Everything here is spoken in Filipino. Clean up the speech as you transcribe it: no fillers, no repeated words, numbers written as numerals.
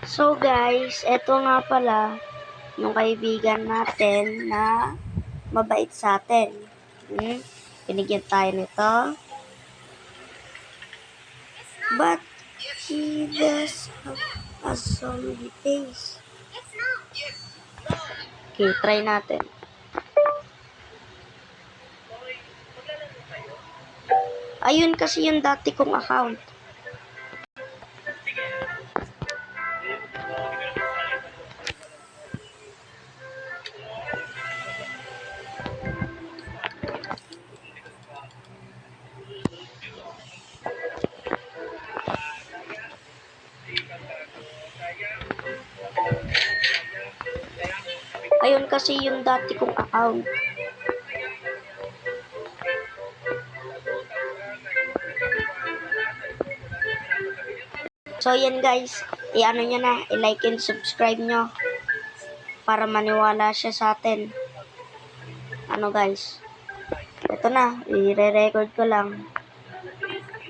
So guys, eto nga pala yung kaibigan natin na mabait sa atin. Binigyan tayo nito. But he does have a zombie face. Okay, try natin. Ayun kasi yung dati kong account. Ayun kasi yung dati kong account. So yan guys, i-ano nyo na, i-like and subscribe nyo para maniwala siya sa atin. Ano guys, ito na, i-re-record ko lang.